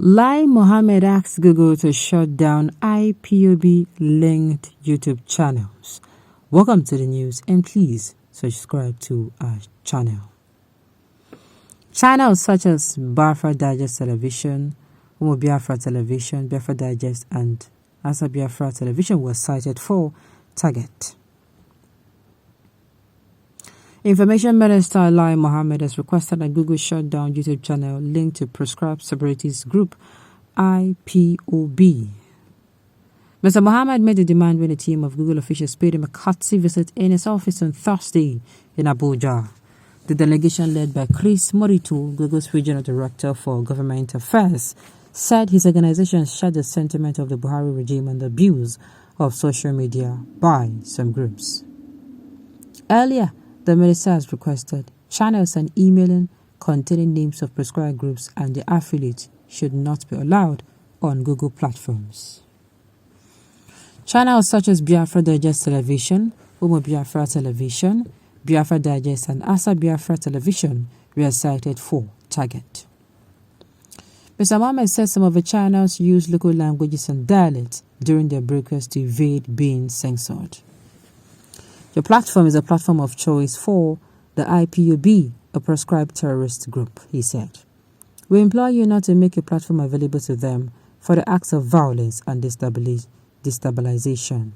Lai Mohammed asks Google to shut down IPOB-linked YouTube channels. Welcome to the news and please subscribe to our channel. Channels such as Biafra Digest Television, Umo Biafra Television, Biafra Digest and Asa Biafra Television were cited for target. Information Minister Lai Mohammed has requested that Google shut down YouTube channel linked to proscribed separatist group IPOB. Mr. Mohammed made the demand when a team of Google officials paid him a courtesy visit in his office on Thursday in Abuja. The delegation led by Chris Morito, Google's regional director for government affairs, said his organization shared the sentiment of the Buhari regime and the abuse of social media by some groups. Earlier, the minister has requested channels and emailing containing names of prescribed groups and their affiliates should not be allowed on Google platforms. Channels such as Biafra Digest Television, Umo Biafra Television, Biafra Digest and Asa Biafra Television were cited for target. Mr. Mohammed said some of the channels use local languages and dialects during their broadcasts to evade being censored. Your platform is a platform of choice for the IPOB, a proscribed terrorist group, he said. We implore you not to make your platform available to them for the acts of violence and destabilization.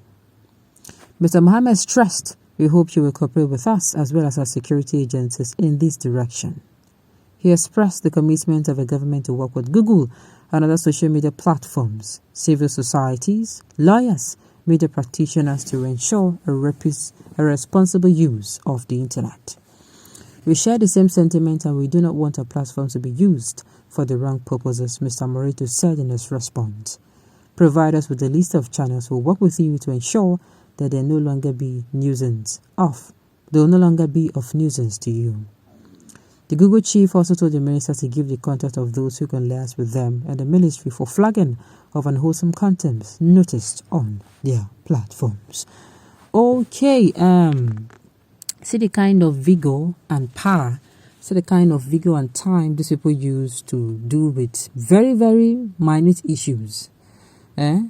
Mr. Mohammed stressed, we hope you will cooperate with us as well as our security agencies in this direction. He expressed the commitment of the government to work with Google and other social media platforms, civil societies, lawyers, media practitioners to ensure a responsible use of the internet. We share the same sentiment and we do not want our platforms to be used for the wrong purposes, Mr. Morito said in his response. Provide us with a list of channels who will work with you to ensure that they will no longer be of nuisance to you. The Google chief also told the minister to give the contact of those who can liaise with them and the ministry for flagging of unwholesome content noticed on their platforms. Okay, see the kind of vigor and power, see the kind of vigor and time these people use to do with very, very minute issues. You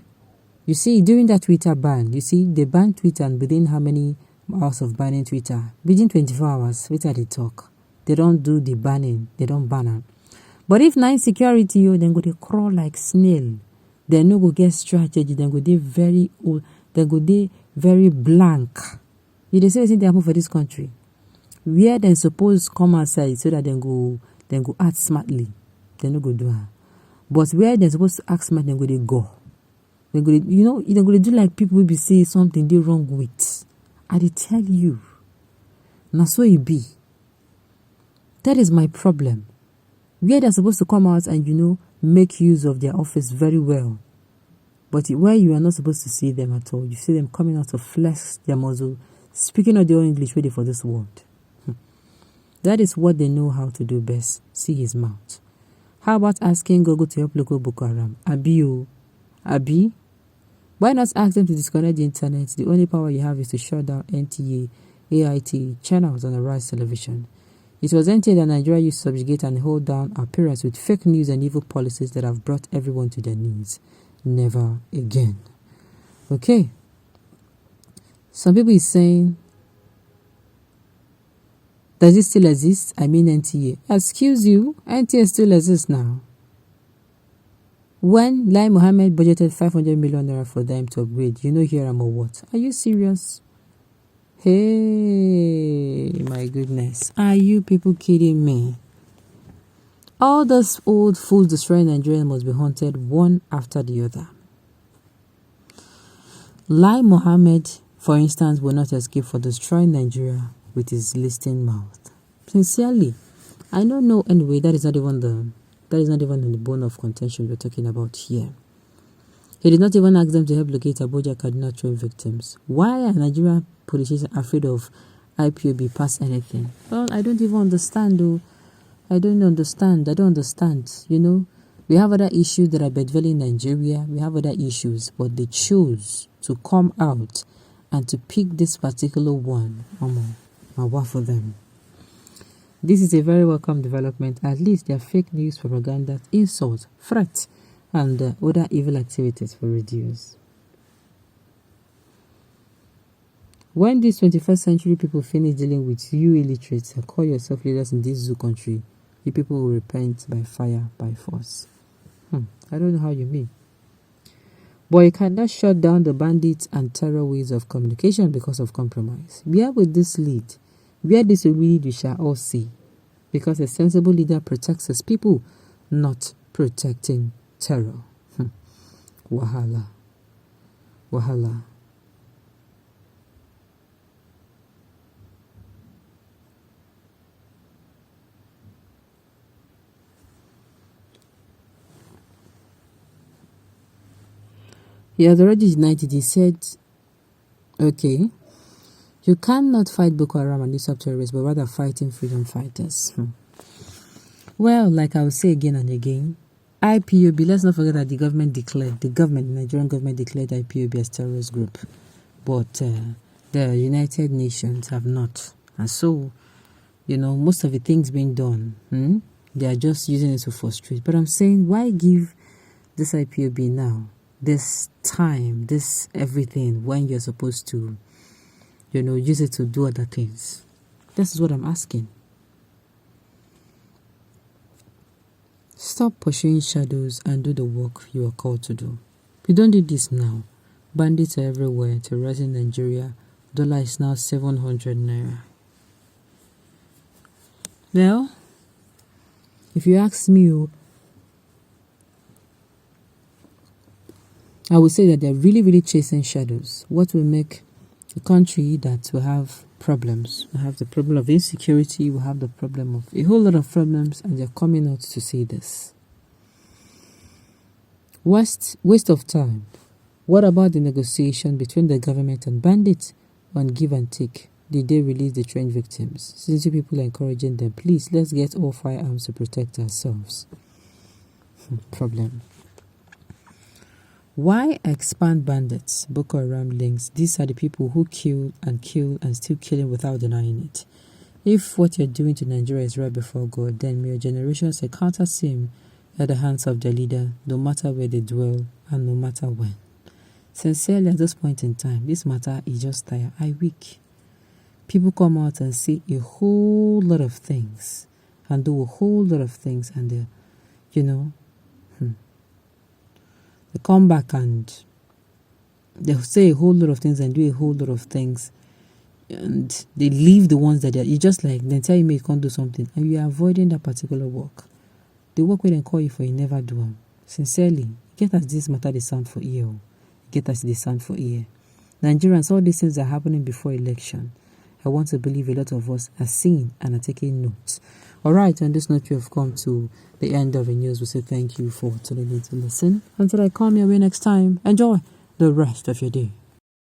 see, during that Twitter ban, you see, they banned Twitter and within how many hours of banning Twitter? Within 24 hours, Twitter they talk. They don't do the banning, they don't ban it. But if na insecurity, you then go they crawl like snail. They no go get strategy, then go they very old, then go they very blank. You dey say they happen for this country. Where they suppose come outside so that they go act smartly. They no go do her. But where they supposed to act smart, then go they go. They go, they go do like people will be saying something they wrong with. I dey tell you. Now so it be. That is my problem. Where they're supposed to come out and, make use of their office very well. But where you are not supposed to see them at all, you see them coming out to flex their muzzle, speaking of their own English ready for this world. That is what they know how to do best. See his mouth. How about asking Google to help local Boko Haram? Abi? Why not ask them to disconnect the internet? The only power you have is to shut down NTA, AIT channels on the Rise Television. It was NTA that Nigeria used to subjugate and hold down our parents with fake news and evil policies that have brought everyone to their knees. Never again. Okay. Some people is saying, does it still exist? I mean NTA. Excuse you, NTA still exists now. When Lai Mohammed budgeted 500 million naira for them to upgrade, here am or what? Are you serious? Hey, my goodness. Are you people kidding me? All those old fools destroying Nigeria must be haunted one after the other. Lai Mohammed, for instance, will not escape for destroying Nigeria with his listing mouth. Sincerely, I don't know anyway. That is not even the bone of contention we're talking about here. He did not even ask them to help locate Abuja Kaduna train victims. Why are Nigerian politicians afraid of IPOB past anything? Well, I don't even understand though. I don't understand. We have other issues that are bedwelling Nigeria. We have other issues, but they choose to come out and to pick this particular one. What for them? This is a very welcome development. At least their fake news, propaganda, insults, threats, and other evil activities will reduce. When these 21st century people finish dealing with you illiterates and call yourself leaders in this zoo country, you people will repent by fire, by force. I don't know how you mean. But you cannot shut down the bandits and terror ways of communication because of compromise. Where will this lead? Where this will lead, we shall all see. Because a sensible leader protects his people, not protecting terror. Wahala. Wahala. He has already denied it. He said, okay, you cannot fight Boko Haram and ISWAP terrorists, but rather fighting freedom fighters. Well, like I will say again and again, IPOB, let's not forget that the Nigerian government declared IPOB as terrorist group. But the United Nations have not. And so, most of the things being done, they are just using it to frustrate. But I'm saying, why give this IPOB now? This time, this everything, when you're supposed to, use it to do other things. This is what I'm asking. Stop pursuing shadows and do the work you are called to do. If you don't do this now, bandits are everywhere, terrorizing Nigeria. Dollar is now 700 naira. Well, if you ask me, I would say that they're really, really chasing shadows. What will make a country that will have problems? We have the problem of insecurity, we have the problem of a whole lot of problems, and they're coming out to see this. Waste of time. What about the negotiation between the government and bandits on give and take? Did they release the trained victims? Since you people are encouraging them, please, let's get all firearms to protect ourselves. Problem. Why expand bandits, Boko Haram links? These are the people who kill and still killing without denying it. If what you're doing to Nigeria is right before God, then may your generations encounter sin at the hands of their leader, no matter where they dwell and no matter when. Sincerely, at this point in time, this matter is just tired. I weak. People come out and say a whole lot of things and do a whole lot of things, and they come back and they'll say a whole lot of things and do a whole lot of things, and they leave the ones that you just like, then tell you you can't do something, and you are avoiding that particular work. The work where they call you for, you never do them. Sincerely, get us this matter, they sound for ear. Get us the sound for ear. Nigerians, all these things are happening before election. I want to believe a lot of us are seeing and are taking notes. Alright, on this note, you have come to the end of the news. We say thank you for tuning in to listen. Until I come your way next time, enjoy the rest of your day.